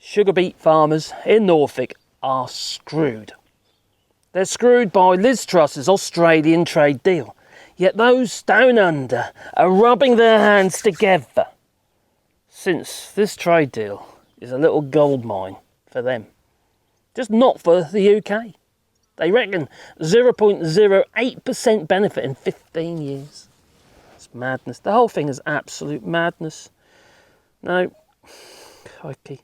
sugar beet farmers in Norfolk are screwed. They're screwed by Liz Truss's Australian trade deal. Yet those down under are rubbing their hands together, since this trade deal is a little gold mine for them. Just not for the UK. They reckon 0.08% benefit in 15 years. It's madness. The whole thing is absolute madness. Now, crikey.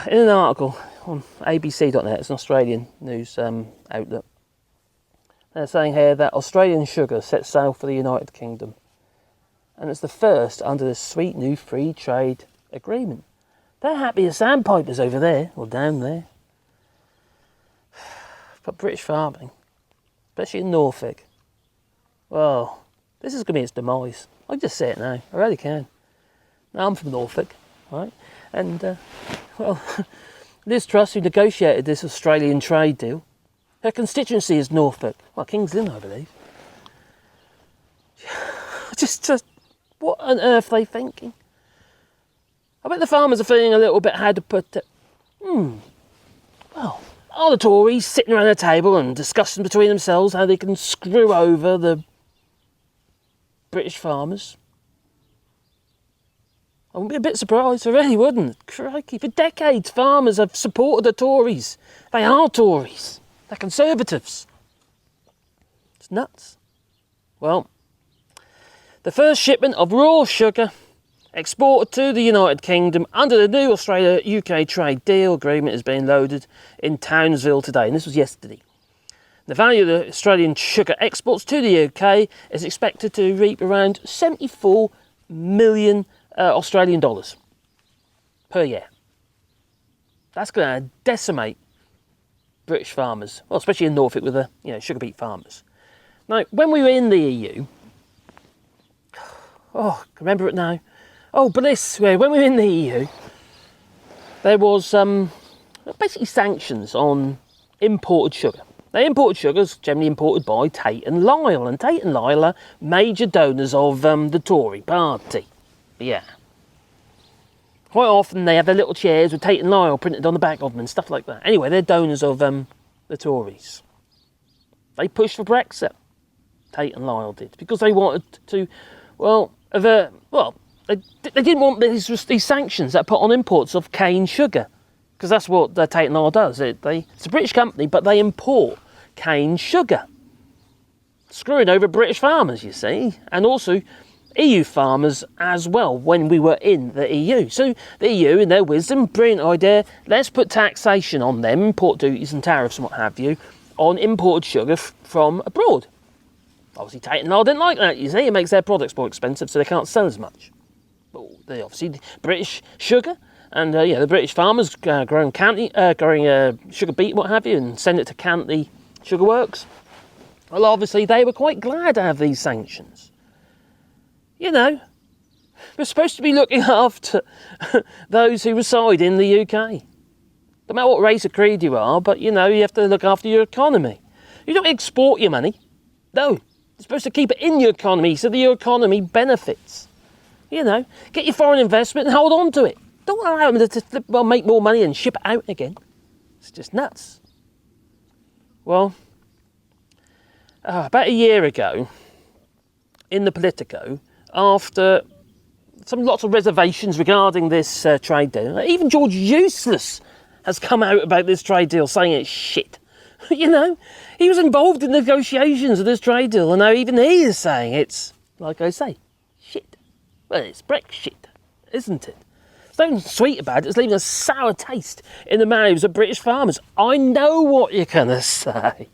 In an article on abc.net, it's an Australian news outlet, they're saying here that Australian sugar sets sail for the United Kingdom. And it's the first under this sweet new free trade agreement. They're happy as sandpipers over there, or down there. But British farming, especially in Norfolk, well, this is going to be its demise. I can just say it now, I really can. Now, I'm from Norfolk, right? And, well, Liz Truss, who negotiated this Australian trade deal, her constituency is Norfolk. Well, King's Lynn, I believe. Just, what on earth are they thinking? I bet the farmers are feeling a little bit, how to put it, well, are the Tories sitting around a table and discussing between themselves how they can screw over the British farmers? I wouldn't be a bit surprised, I really wouldn't. Crikey, for decades farmers have supported the Tories. They are Tories. They're Conservatives. It's nuts. Well, the first shipment of raw sugar exported to the United Kingdom under the new Australia-UK trade deal agreement is being loaded in Townsville today, and this was yesterday. The value of the Australian sugar exports to the UK is expected to reap around 74 million Australian dollars per year. That's going to decimate British farmers, well, especially in Norfolk with the sugar beet farmers. Now, when we were in the EU, oh, remember it now. Oh, bliss! When we were in the EU, there was basically sanctions on imported sugar. Now, imported sugar is generally imported by Tate and Lyle, and Tate and Lyle are major donors of the Tory party. Yeah. Quite often they have their little chairs with Tate and Lyle printed on the back of them and stuff like that. Anyway, they're donors of the Tories. They pushed for Brexit. Tate and Lyle did, because they wanted to, they didn't want these sanctions that are put on imports of cane sugar, because that's what Tate and Lyle does. It's a British company, but they import cane sugar, screwing over British farmers, you see, and also EU farmers as well when we were in the EU. So the EU, in their wisdom, brilliant idea, let's put taxation on them, import duties and tariffs and what have you, on imported sugar from abroad. Obviously Tate and Lyle didn't like that, you see, it makes their products more expensive so they can't sell as much. But they obviously, British sugar, and the British farmers growing sugar beet, what have you, and send it to Cantley Sugar Works. Well, obviously they were quite glad to have these sanctions. We're supposed to be looking after those who reside in the UK. No matter what race or creed you are, but you have to look after your economy. You don't export your money. No, you're supposed to keep it in your economy so that your economy benefits. Get your foreign investment and hold on to it. Don't allow them to make more money and ship it out again. It's just nuts. Well, about a year ago, in the Politico, after lots of reservations regarding this trade deal, even George Useless has come out about this trade deal saying it's shit. He was involved in negotiations of this trade deal, and now even he is saying it's, like I say, shit. Well, it's Brexit, isn't it? There's nothing sweet about it. It's leaving a sour taste in the mouths of British farmers. I know what you're going to say.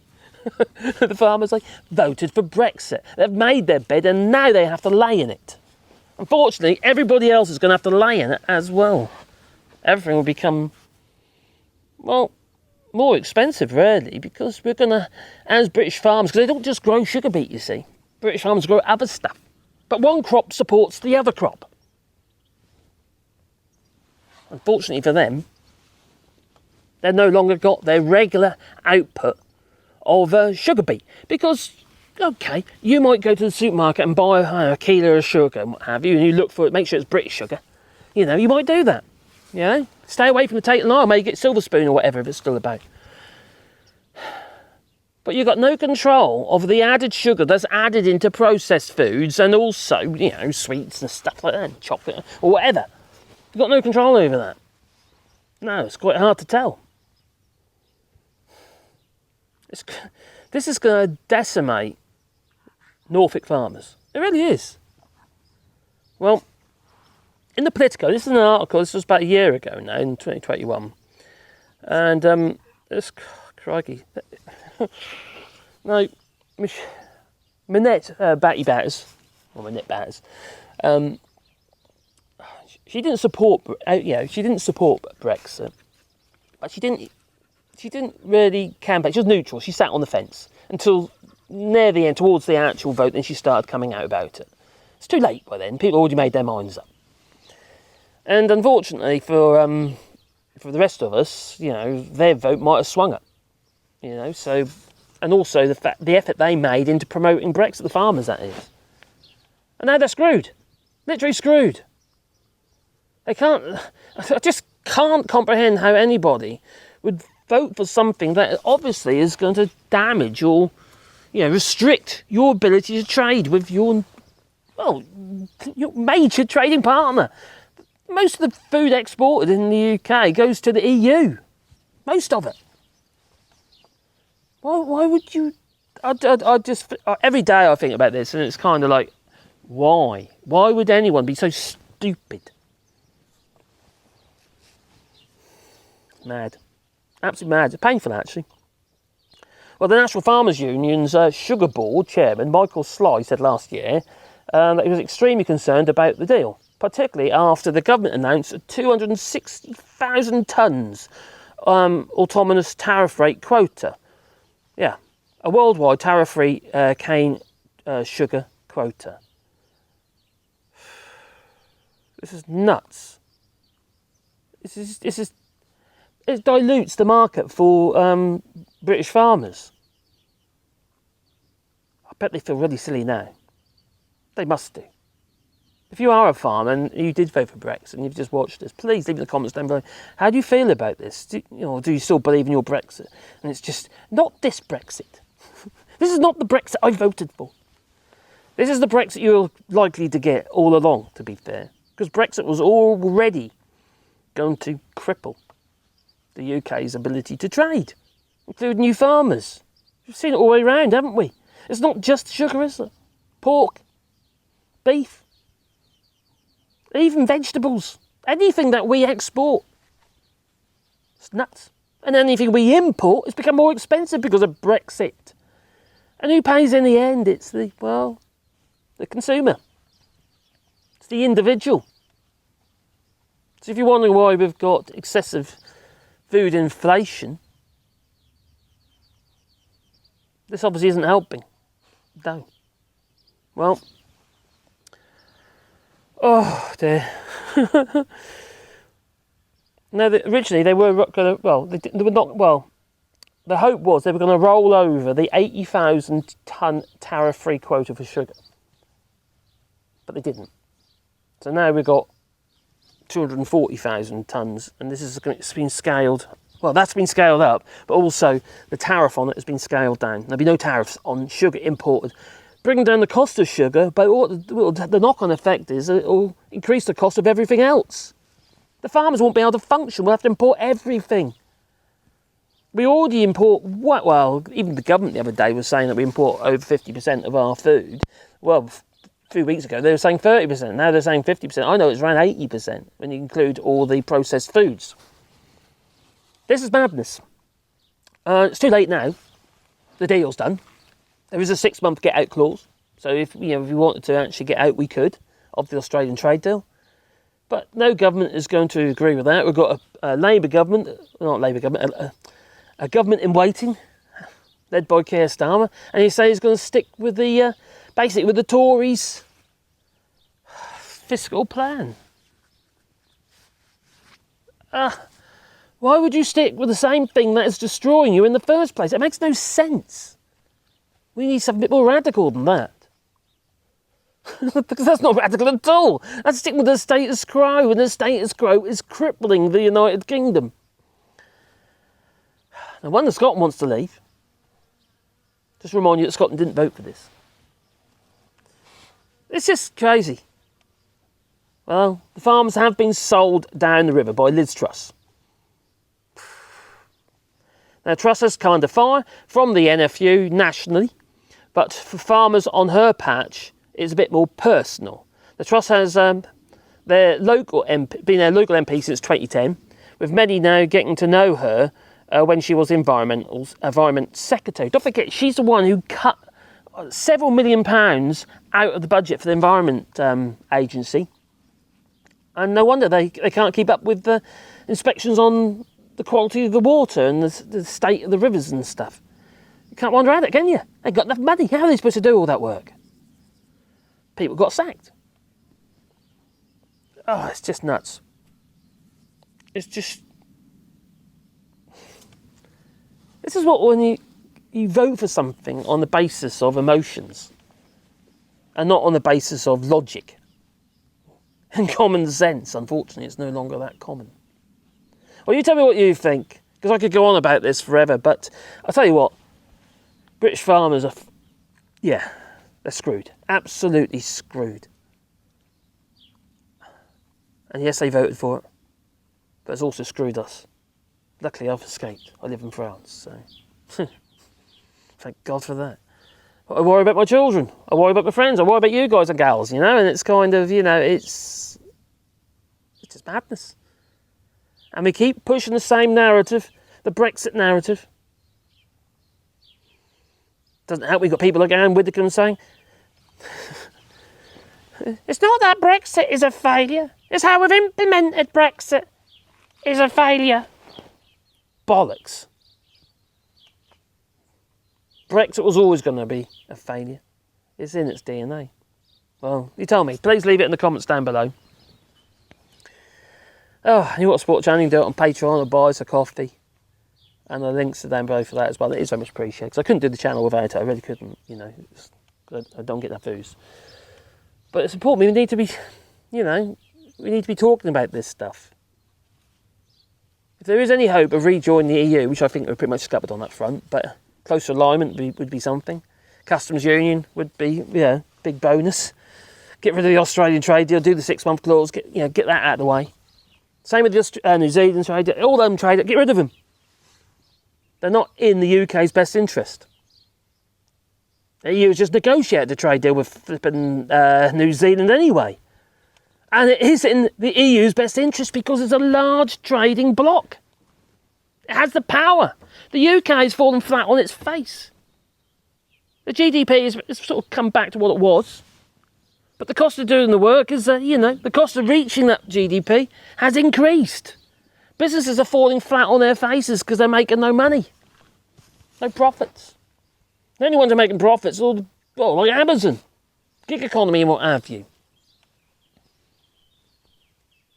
The farmers voted for Brexit. They've made their bed and now they have to lay in it. Unfortunately, everybody else is going to have to lay in it as well. Everything will become, more expensive really, because we're going to, as British farmers, because they don't just grow sugar beet, you see. British farmers grow other stuff. But one crop supports the other crop. Unfortunately for them, they've no longer got their regular output of sugar beet, because you might go to the supermarket and buy a kilo of sugar and what have you, and you look for it, make sure it's British sugar. You might do that. You know? Stay away from the Tate and Lyle, maybe get Silver Spoon or whatever if it's still about. But you've got no control of the added sugar that's added into processed foods and also, you know, sweets and stuff like that, and chocolate or whatever. You've got no control over that. No, it's quite hard to tell. This is going to decimate Norfolk farmers. It really is. Well, in the Politico, this is an article, this was about a year ago now, in 2021. And, crikey. No, Minette Batters, she didn't support, she didn't support Brexit, but she didn't really campaign. She was neutral. She sat on the fence until near the end, towards the actual vote, then she started coming out about it. It's too late by then. People already made their minds up. And unfortunately for the rest of us, you know, their vote might have swung up. You know, so, and also the effort they made into promoting Brexit, the farmers, that is. And now they're screwed. Literally screwed. I just can't comprehend how anybody would vote for something that obviously is going to damage or, you know, restrict your ability to trade with your major trading partner. Most of the food exported in the UK goes to the EU. Most of it. Why would you? I just every day I think about this, and it's kind of like, why? Why would anyone be so stupid? Mad, absolutely mad. It's painful, actually. Well, the National Farmers Union's Sugar Board chairman Michael Sly said last year that he was extremely concerned about the deal, particularly after the government announced a 260,000 tonnes autonomous tariff rate quota. Yeah, a worldwide tariff-free cane sugar quota. This is nuts. It dilutes the market for British farmers. I bet they feel really silly now. They must do. If you are a farmer and you did vote for Brexit and you've just watched this, please leave in the comments down below. How do you feel about this? Do you still believe in your Brexit? And it's just not this Brexit. This is not the Brexit I voted for. This is the Brexit you're likely to get all along, to be fair. Because Brexit was already going to cripple the UK's ability to trade, including new farmers. We've seen it all the way around, haven't we? It's not just sugar, is it? Pork, beef, even vegetables, anything that we export. It's nuts. And anything we import has become more expensive because of Brexit. And who pays in the end? It's the consumer. It's the individual. So if you're wondering why we've got excessive food inflation, this obviously isn't helping. No. Well, oh dear. No, originally they were going to, they were not, the hope was they were going to roll over the 80,000 tonne tariff-free quota for sugar. But they didn't. So now we've got 240,000 tonnes, and it's been scaled. Well, that's been scaled up, but also the tariff on it has been scaled down. There'll be no tariffs on sugar imported, bringing down the cost of sugar, but the knock-on effect is it will increase the cost of everything else. The farmers won't be able to function. We'll have to import everything. We already import, even the government the other day was saying that we import over 50% of our food. Well, a few weeks ago they were saying 30%, now they're saying 50%. I know it's around 80% when you include all the processed foods. This is madness. It's too late now. The deal's done. There is a 6-month get-out clause. So if we wanted to actually get out, we could, of the Australian trade deal. But no government is going to agree with that. We've got a Labour government, not Labour government, a government in waiting, led by Keir Starmer, and he says he's going to stick with basically with the Tories' fiscal plan. Why would you stick with the same thing that is destroying you in the first place? It makes no sense. We need something a bit more radical than that. Because that's not radical at all. That's sticking with the status quo, and the status quo is crippling the United Kingdom. No wonder Scotland wants to leave. Just remind you that Scotland didn't vote for this. It's just crazy. Well, the farms have been sold down the river by Liz Truss. Now, Truss has come under fire from the NFU nationally, but for farmers on her patch, it's a bit more personal. The Truss has been their local MP since 2010, with many now getting to know her when she was Environment Secretary. Don't forget, she's the one who cut several £1 million out of the budget for the Environment Agency. And no wonder they can't keep up with the inspections on the quality of the water and the state of the rivers and stuff. You can't wonder at it, can you? They've got enough money. How are they supposed to do all that work? People got sacked. Oh, it's just nuts. It's just... This is what when you vote for something on the basis of emotions and not on the basis of logic and common sense. Unfortunately, it's no longer that common. Well, you tell me what you think, because I could go on about this forever, but I'll tell you what, British farmers are, they're screwed. Absolutely screwed. And yes, they voted for it, but it's also screwed us. Luckily, I've escaped. I live in France, so thank God for that. I worry about my children. I worry about my friends. I worry about you guys and gals, and it's kind of, it's just madness. And we keep pushing the same narrative, the Brexit narrative. Doesn't help we've got people like Anne Widdecombe saying, it's not that Brexit is a failure, it's how we've implemented Brexit is a failure. Bollocks. Brexit was always going to be a failure. It's in its DNA. Well, you tell me. Please leave it in the comments down below. Oh, and you want to support the channel, you can do it on Patreon or buy us a coffee. And the links are down below for that as well. It is very much appreciated. Because I couldn't do the channel without it. I really couldn't, I don't get enough views. But it's important. We need to be, we need to be talking about this stuff. If there is any hope of rejoining the EU, which I think we're pretty much scuppered on that front, but closer alignment would be something. Customs union would be, big bonus. Get rid of the Australian trade deal, do the 6-month clause, get that out of the way. Same with the New Zealand trade deal, all them trade, get rid of them. They're not in the UK's best interest. The EU has just negotiated a trade deal with flipping New Zealand anyway. And it is in the EU's best interest because it's a large trading bloc. It has the power. The UK has fallen flat on its face. The GDP has sort of come back to what it was. But the cost of doing the work is, the cost of reaching that GDP has increased. Businesses are falling flat on their faces because they're making no money. No profits. The only ones who are making profits are, like Amazon, gig economy and what have you.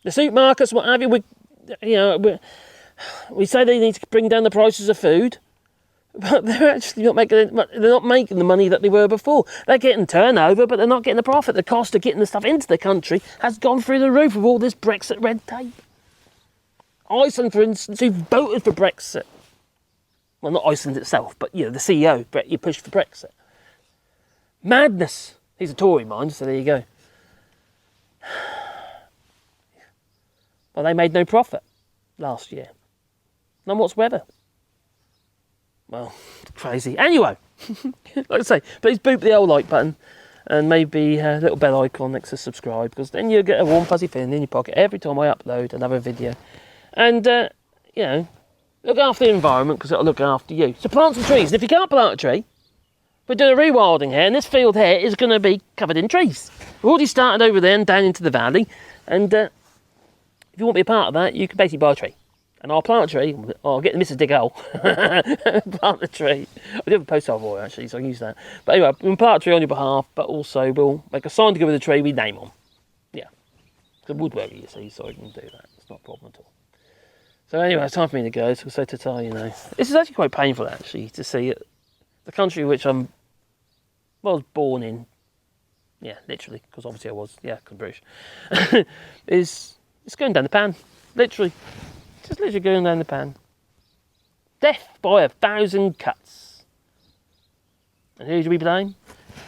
The supermarkets, what have you, we say they need to bring down the prices of food, but they're actually not making the money that they were before. They're getting turnover, but they're not getting the profit. The cost of getting the stuff into the country has gone through the roof with all this Brexit red tape. Iceland, for instance, who voted for Brexit. Well, not Iceland itself, but, the CEO, you pushed for Brexit. Madness. He's a Tory, mind, so there you go. Well, they made no profit last year. None whatsoever. Well, crazy. Anyway, like I say, please boot the old like button and maybe a little bell icon next to subscribe, because then you'll get a warm fuzzy feeling in your pocket every time I upload another video. And, look after the environment, because it'll look after you. So plant some trees. And if you can't plant a tree, we're doing a rewilding here, and this field here is going to be covered in trees. We've already started over there and down into the valley, and if you want to be a part of that, you can basically buy a tree. And I'll plant a tree, or I'll get Mrs. Dig Hole, plant a tree. I do have a post hole boy actually, so I can use that. But anyway, we'll plant a tree on your behalf, but also we'll make a sign to go with the tree we name on. Yeah. It's a woodworker, you see, so I can do that. It's not a problem at all. So anyway, it's time for me to go, so we'll say ta-ta, This is actually quite painful, actually, to see it. The country which I was born in, yeah, literally, because obviously I was, yeah, because British, is it's going down the pan, literally, just literally going down the pan. Death by 1,000 cuts. And who do we blame?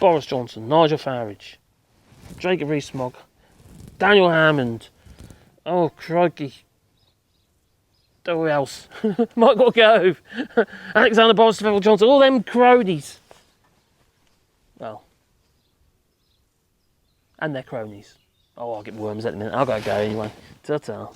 Boris Johnson, Nigel Farage, Jacob Rees-Mogg, Daniel Hammond. Oh crikey! Who else? Michael Gove, Alexander Boris Johnson, all them cronies. Well, and their cronies. Oh, I'll get worms at the minute. I've got to go anyway. Ta-ta.